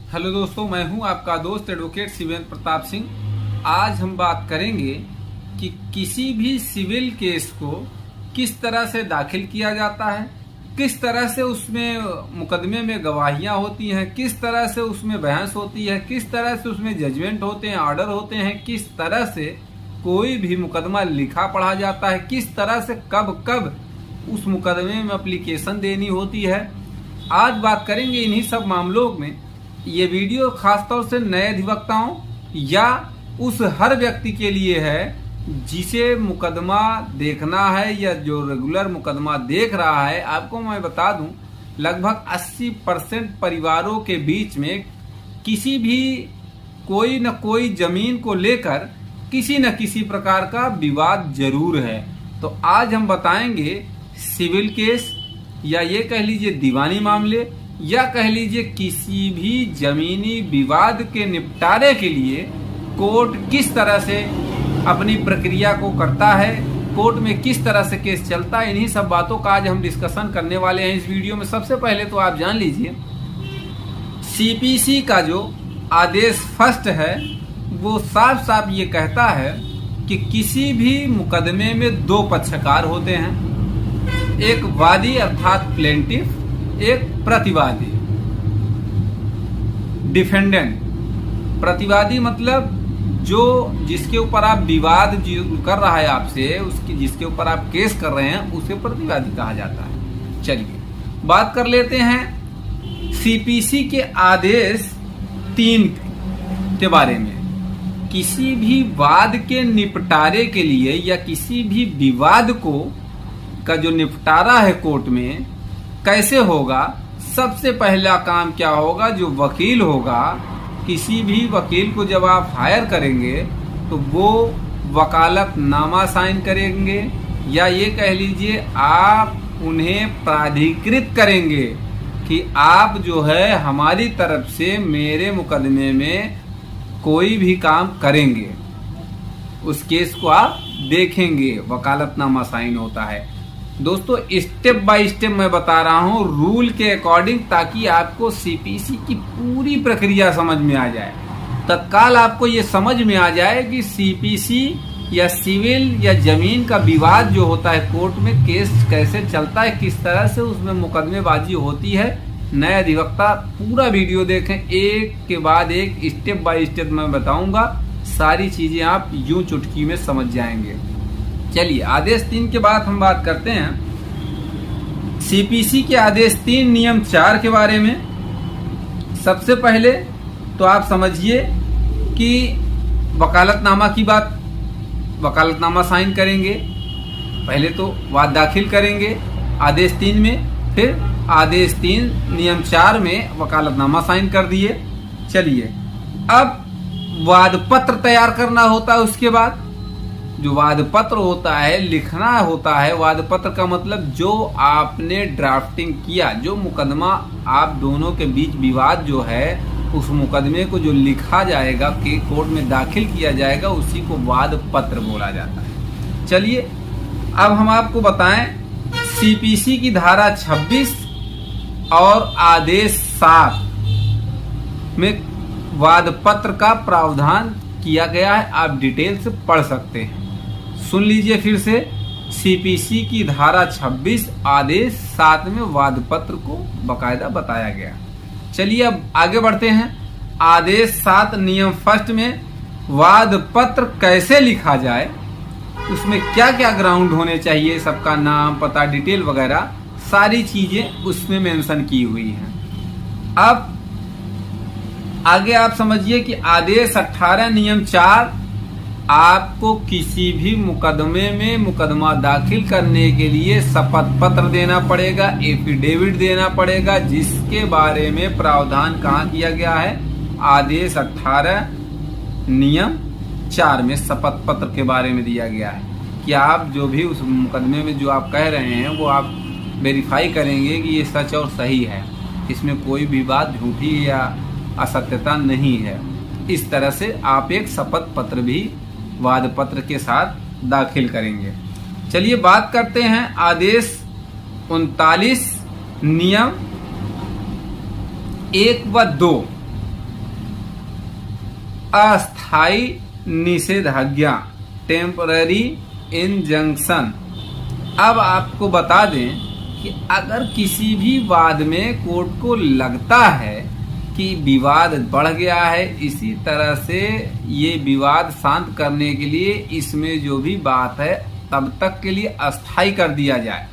Hello दोस्तों, मैं हूं आपका दोस्त एडवोकेट शिवेंद्र प्रताप सिंह। आज हम बात करेंगे कि किसी भी सिविल केस को किस तरह से दाखिल किया जाता है, किस तरह से उसमें मुकदमे में गवाहियां होती हैं, किस तरह से उसमें बहस होती है, किस तरह से उसमें जजमेंट होते हैं, ऑर्डर होते हैं, किस तरह से कोई भी मुकदमा लिखा पढ़ा जाता है, किस तरह से कब कब उस मुकदमे में एप्लीकेशन देनी होती है। आज बात करेंगे इन्हीं सब मामलों में। ये वीडियो खासतौर से नए अधिवक्ताओं या उस हर व्यक्ति के लिए है जिसे मुकदमा देखना है या जो रेगुलर मुकदमा देख रहा है। आपको मैं बता दूं, लगभग 80% परिवारों के बीच में किसी भी कोई न कोई जमीन को लेकर किसी न किसी प्रकार का विवाद जरूर है। तो आज हम बताएंगे सिविल केस या ये कह लीजिए दीवानी मामले या कह लीजिए किसी भी जमीनी विवाद के निपटारे के लिए कोर्ट किस तरह से अपनी प्रक्रिया को करता है, कोर्ट में किस तरह से केस चलता है। इन्हीं सब बातों का आज हम डिस्कशन करने वाले हैं इस वीडियो में। सबसे पहले तो आप जान लीजिए, सीपीसी का जो आदेश फर्स्ट है वो साफ साफ ये कहता है कि किसी भी मुकदमे में दो पक्षकार होते हैं, एक वादी अर्थात प्लेंटिफ, एक प्रतिवादी डिफेंडेंट। प्रतिवादी मतलब जो जिसके ऊपर आप विवाद कर रहा है आपसे, उसकी जिसके ऊपर आप केस कर रहे हैं उसे प्रतिवादी कहा जाता है। चलिए बात कर लेते हैं सीपीसी के आदेश 3 के बारे में। किसी भी वाद के निपटारे के लिए या किसी भी विवाद को का जो निपटारा है कोर्ट में कैसे होगा, सबसे पहला काम क्या होगा, जो वकील होगा, किसी भी वकील को जब आप हायर करेंगे तो वो वकालतनामा साइन करेंगे या ये कह लीजिए आप उन्हें प्राधिकृत करेंगे कि आप जो है हमारी तरफ से मेरे मुकदमे में कोई भी काम करेंगे, उस केस को आप देखेंगे। वकालतनामा साइन होता है। दोस्तों स्टेप बाय स्टेप मैं बता रहा हूं रूल के अकॉर्डिंग, ताकि आपको सीपीसी की पूरी प्रक्रिया समझ में आ जाए। तत्काल आपको ये समझ में आ जाए कि सीपीसी या सिविल या जमीन का विवाद जो होता है कोर्ट में केस कैसे चलता है, किस तरह से उसमें मुकदमेबाजी होती है। नए अधिवक्ता पूरा वीडियो देखें, एक के बाद एक स्टेप बाय स्टेप मैं बताऊंगा। सारी चीजें आप यूं चुटकी में समझ जाएंगे। चलिए आदेश 3 के बाद हम बात करते हैं सीपीसी के आदेश 3 नियम 4 के बारे में। सबसे पहले तो आप समझिए कि वकालतनामा की बात, वकालतनामा साइन करेंगे, पहले तो वाद दाखिल करेंगे आदेश 3 में, फिर आदेश 3 नियम 4 में वकालतनामा साइन कर दिए। चलिए अब वाद पत्र तैयार करना होता है। उसके बाद जो वाद पत्र होता है लिखना होता है। वाद पत्र का मतलब जो आपने ड्राफ्टिंग किया, जो मुकदमा आप दोनों के बीच विवाद जो है उस मुकदमे को जो लिखा जाएगा कि कोर्ट में दाखिल किया जाएगा, उसी को वाद पत्र बोला जाता है। चलिए अब हम आपको बताएं सीपीसी की धारा 26 और आदेश 7 में वाद पत्र का प्रावधान किया गया है। आप डिटेल से पढ़ सकते हैं। सुन लीजिए फिर से, सीपीसी की धारा 26 आदेश 7 में वाद पत्र को बकायदा बताया गया। चलिए अब आगे बढ़ते हैं। आदेश 7 नियम फर्स्ट में वाद पत्र कैसे लिखा जाए, उसमें क्या क्या ग्राउंड होने चाहिए, सबका नाम पता डिटेल वगैरह सारी चीजें उसमें मेंशन की हुई हैं। अब आगे आप समझिए कि आदेश 18 नियम 4 आपको किसी भी मुकदमे में मुकदमा दाखिल करने के लिए शपथ पत्र देना पड़ेगा, एफिडेविट देना पड़ेगा, जिसके बारे में प्रावधान कहाँ किया गया है, आदेश 18 नियम 4 में शपथ पत्र के बारे में दिया गया है कि आप जो भी उस मुकदमे में जो आप कह रहे हैं वो आप वेरीफाई करेंगे कि ये सच और सही है, इसमें कोई भी बात झूठी या असत्यता नहीं है। इस तरह से आप एक शपथ पत्र भी वाद पत्र के साथ दाखिल करेंगे। चलिए बात करते हैं आदेश 39 नियम 1 व 2 अस्थायी निषेधाज्ञा, टेम्पररी इंजंक्शन। अब आपको बता दें कि अगर किसी भी वाद में कोर्ट को लगता है कि विवाद बढ़ गया है, इसी तरह से ये विवाद शांत करने के लिए इसमें जो भी बात है तब तक के लिए अस्थायी कर दिया जाए,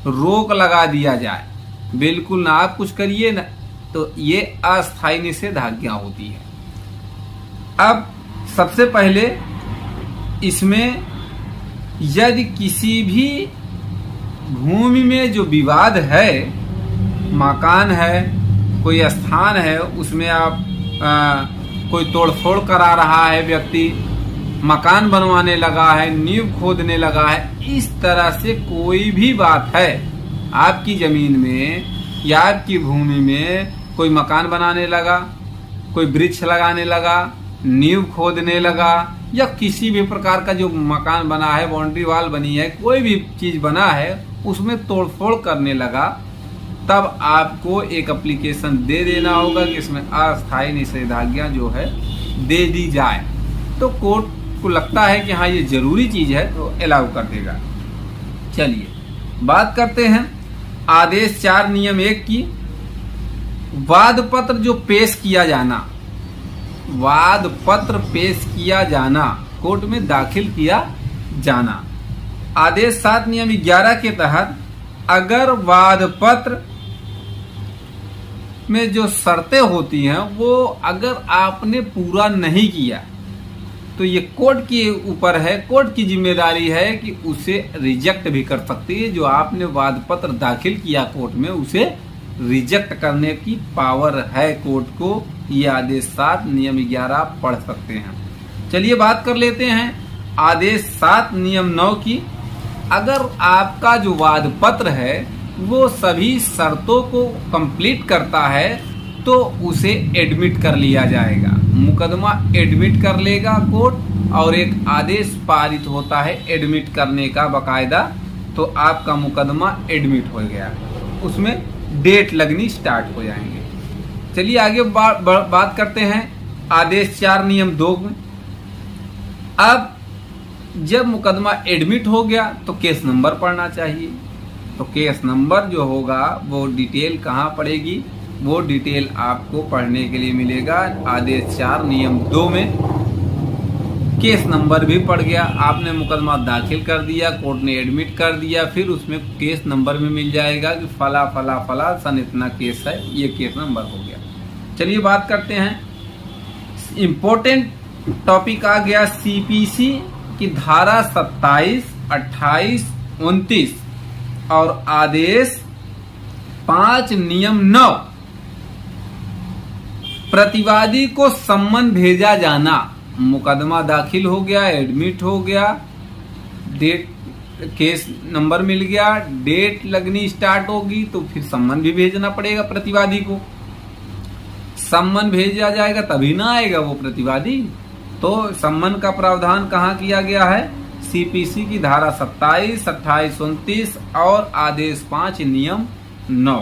रोक लगा दिया जाए, बिल्कुल ना आप कुछ करिए ना, तो ये अस्थायी निषेधाज्ञा होती है। अब सबसे पहले इसमें यदि किसी भी भूमि में जो विवाद है, मकान है, कोई स्थान है, उसमें आप कोई तोड़फोड़ करा रहा है, व्यक्ति मकान बनवाने लगा है, नींव खोदने लगा है, इस तरह से कोई भी बात है आपकी जमीन में या आपकी भूमि में, कोई मकान बनाने लगा, कोई वृक्ष लगाने लगा, नींव खोदने लगा, या किसी भी प्रकार का जो मकान बना है, बाउंड्री वॉल बनी है, कोई भी चीज बना है, उसमें तोड़फोड़ करने लगा, तब आपको एक एप्लीकेशन दे देना होगा कि इसमें अस्थायी निषेधाज्ञा जो है दे दी जाए। तो कोर्ट को लगता है कि हाँ ये जरूरी चीज है तो अलाउ कर देगा। चलिए बात करते हैं आदेश 4 नियम 1 की। वाद पत्र जो पेश किया जाना, वाद पत्र पेश किया जाना, कोर्ट में दाखिल किया जाना। आदेश 7 नियम 11 के तहत अगर वाद पत्र में जो शर्तें होती हैं वो अगर आपने पूरा नहीं किया तो ये कोर्ट के ऊपर है, कोर्ट की जिम्मेदारी है कि उसे रिजेक्ट भी कर सकती है। जो आपने वाद पत्र दाखिल किया कोर्ट में, उसे रिजेक्ट करने की पावर है कोर्ट को। ये आदेश 7 नियम 11 पढ़ सकते हैं। चलिए बात कर लेते हैं आदेश 7 नियम 9 की। अगर आपका जो वाद पत्र है वो सभी शर्तों को कंप्लीट करता है तो उसे एडमिट कर लिया जाएगा, मुकदमा एडमिट कर लेगा कोर्ट, और एक आदेश पारित होता है एडमिट करने का बाकायदा, तो आपका मुकदमा एडमिट हो गया, उसमें डेट लगनी स्टार्ट हो जाएंगे। चलिए आगे बात करते हैं आदेश 4 नियम 2 में। अब जब मुकदमा एडमिट हो गया तो केस नंबर पढ़ना चाहिए। तो केस नंबर जो होगा वो डिटेल कहाँ पड़ेगी, वो डिटेल आपको पढ़ने के लिए मिलेगा आदेश 4 नियम 2 में। केस नंबर भी पड़ गया, आपने मुकदमा दाखिल कर दिया, कोर्ट ने एडमिट कर दिया, फिर उसमें केस नंबर भी मिल जाएगा कि फला फला फला सन इतना केस है, ये केस नंबर हो गया। चलिए बात करते हैं, इम्पोर्टेंट टॉपिक आ गया सीपीसी की धारा 27, 28, 29 और आदेश 5 नियम 9। प्रतिवादी को सम्मन भेजा जाना, मुकदमा दाखिल हो गया, एडमिट हो गया, डेट केस नंबर मिल गया, डेट लगनी स्टार्ट होगी तो फिर सम्मन भी भेजना पड़ेगा प्रतिवादी को। सम्मन भेजा जाएगा तभी ना आएगा वो प्रतिवादी। तो सम्मन का प्रावधान कहाँ किया गया है, सीपीसी की धारा 27, 28, 29 और आदेश 5 नियम 9।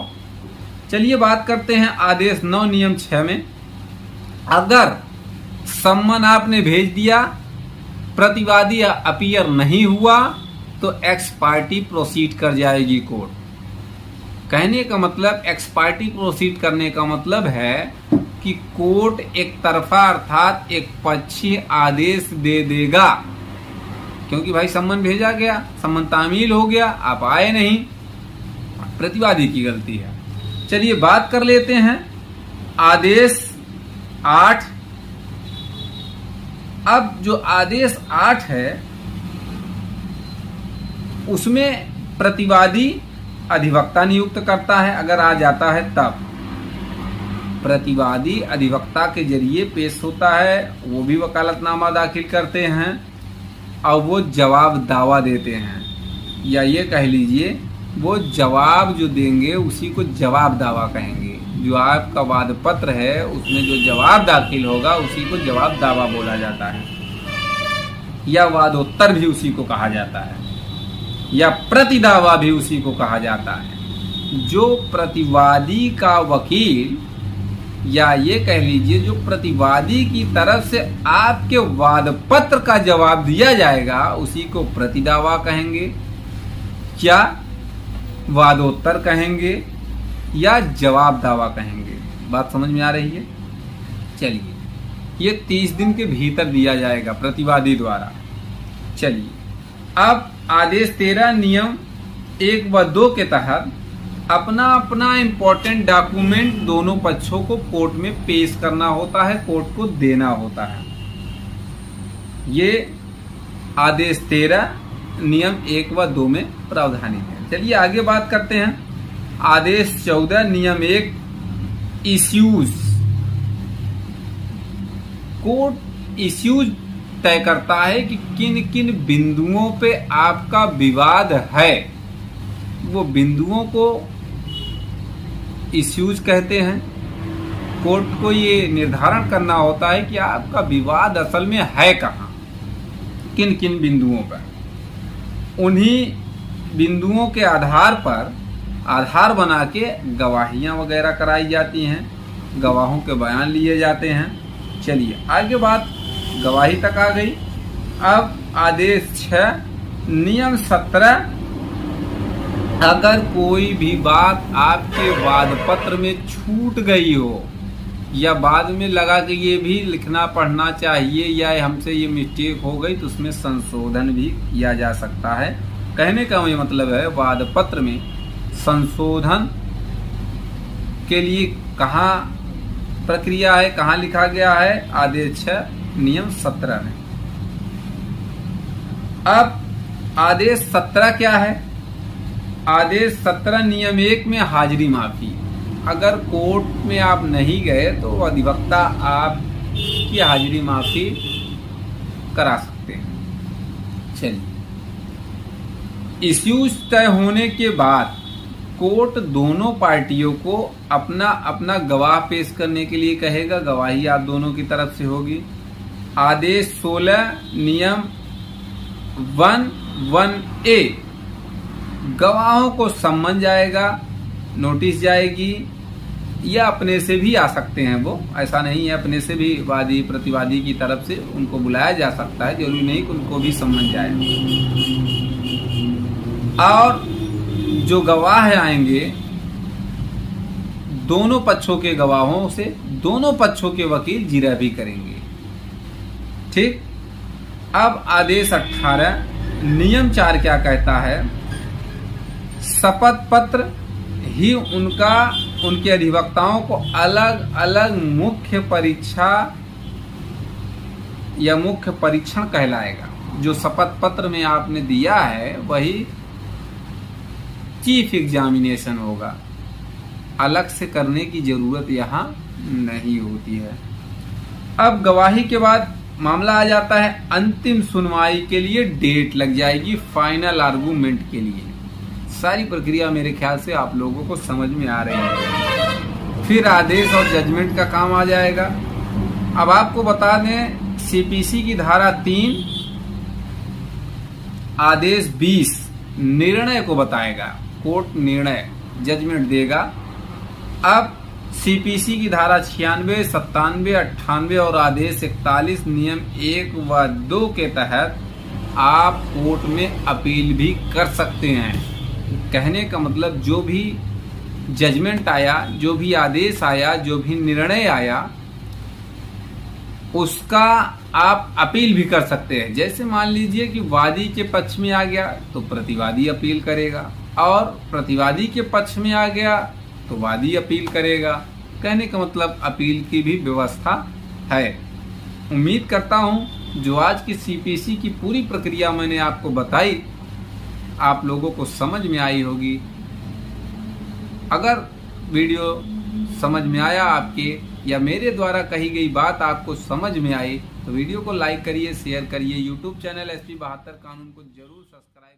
चलिए बात करते हैं आदेश 9 नियम 6 में। अगर सम्मन आपने भेज दिया, प्रतिवादी अपीयर नहीं हुआ तो एक्स पार्टी प्रोसीड कर जाएगी कोर्ट। कहने का मतलब एक्स पार्टी प्रोसीड करने का मतलब है कि कोर्ट एक तरफा अर्थात एक पक्षी आदेश दे देगा, क्योंकि भाई सम्मन भेजा गया, सम्मन तामील हो गया, आप आए नहीं, प्रतिवादी की गलती है। चलिए बात कर लेते हैं आदेश 8। अब जो आदेश 8 है उसमें प्रतिवादी अधिवक्ता नियुक्त करता है, अगर आ जाता है तब प्रतिवादी अधिवक्ता के जरिए पेश होता है, वो भी वकालतनामा दाखिल करते हैं और वो जवाब दावा देते हैं, या ये कह लीजिए वो जवाब जो देंगे उसी को जवाब दावा कहेंगे। जो आपका वाद पत्र है उसमें जो जवाब दाखिल होगा उसी को जवाब दावा बोला जाता है, या वादोत्तर भी उसी को कहा जाता है, या प्रतिदावा भी उसी को कहा जाता है। जो प्रतिवादी का वकील या ये कह लीजिए जो प्रतिवादी की तरफ से आपके वाद पत्र का जवाब दिया जाएगा उसी को प्रतिदावा कहेंगे, क्या वादोत्तर कहेंगे या जवाब दावा कहेंगे। बात समझ में आ रही है। चलिए, ये 30 दिन के भीतर दिया जाएगा प्रतिवादी द्वारा। चलिए, अब आदेश 13 नियम 1 व 2 के तहत अपना अपना इम्पोर्टेंट डॉक्यूमेंट दोनों पक्षों को कोर्ट में पेश करना होता है, कोर्ट को देना होता है। ये आदेश 13 नियम 1 व 2 में प्रावधानित है। चलिए आगे बात करते हैं। आदेश 14 नियम 1 इश्यूज। कोर्ट इश्यूज तय करता है कि किन किन बिंदुओं पे आपका विवाद है, वो बिंदुओं को इश्यूज कहते हैं। कोर्ट को ये निर्धारण करना होता है कि आपका विवाद असल में है कहाँ, किन किन बिंदुओं पर। उन्हीं बिंदुओं के आधार पर आधार बना के गवाहियां वगैरह कराई जाती हैं, गवाहों के बयान लिए जाते हैं। चलिए आगे बात गवाही तक आ गई। अब आदेश 6 नियम 17 अगर कोई भी बात आपके वाद पत्र में छूट गई हो या बाद में लगा कि ये भी लिखना पढ़ना चाहिए या हमसे ये मिस्टेक हो गई, तो उसमें संशोधन भी किया जा सकता है। कहने का ये मतलब है वाद पत्र में संशोधन के लिए कहाँ प्रक्रिया है, कहाँ लिखा गया है, आदेश 6 नियम 17 में। अब आदेश 17 क्या है? आदेश 17 नियम 1 में हाजिरी माफी। अगर कोर्ट में आप नहीं गए तो अधिवक्ता आपकी हाजिरी माफी करा सकते हैं। चलिए, इश्यूज तय होने के बाद कोर्ट दोनों पार्टियों को अपना अपना गवाह पेश करने के लिए कहेगा। गवाही आप दोनों की तरफ से होगी। आदेश 16 नियम 1(1)(a) गवाहों को सम्मन जाएगा, नोटिस जाएगी, या अपने से भी आ सकते हैं। वो ऐसा नहीं है, अपने से भी वादी प्रतिवादी की तरफ से उनको बुलाया जा सकता है, जरूरी नहीं कि उनको भी सम्मन जाए। और जो गवाह आएंगे दोनों पक्षों के गवाहों से दोनों पक्षों के वकील जिरह भी करेंगे। ठीक। अब आदेश 18 नियम 4 क्या कहता है? शपथ पत्र ही उनके अधिवक्ताओं को अलग अलग मुख्य परीक्षा या मुख्य परीक्षण कहलाएगा। जो शपथ पत्र में आपने दिया है वही चीफ एग्जामिनेशन होगा, अलग से करने की जरूरत यहाँ नहीं होती है। अब गवाही के बाद मामला आ जाता है अंतिम सुनवाई के लिए, डेट लग जाएगी फाइनल आर्गूमेंट के लिए। सारी प्रक्रिया मेरे ख्याल से आप लोगों को समझ में आ रही है। फिर आदेश और जजमेंट का काम आ जाएगा। अब आपको बता दें, सीपीसी की धारा 3 आदेश 20 निर्णय को बताएगा। कोर्ट निर्णय जजमेंट देगा। अब सीपीसी की धारा 96, 97, 98 और आदेश 41 नियम 1 व 2 के तहत आप कोर्ट में अपील भी कर सकते हैं। कहने का मतलब जो भी जजमेंट आया, जो भी आदेश आया, जो भी निर्णय आया, उसका आप अपील भी कर सकते हैं। जैसे मान लीजिए कि वादी के पक्ष में आ गया तो प्रतिवादी अपील करेगा, और प्रतिवादी के पक्ष में आ गया तो वादी अपील करेगा। कहने का मतलब अपील की भी व्यवस्था है। उम्मीद करता हूं जो आज की सीपीसी की पूरी प्रक्रिया मैंने आपको बताई आप लोगों को समझ में आई होगी। अगर वीडियो समझ में आया आपके, या मेरे द्वारा कही गई बात आपको समझ में आई, तो वीडियो को लाइक करिए, शेयर करिए। यूट्यूब चैनल SP 72 कानून को जरूर सब्सक्राइब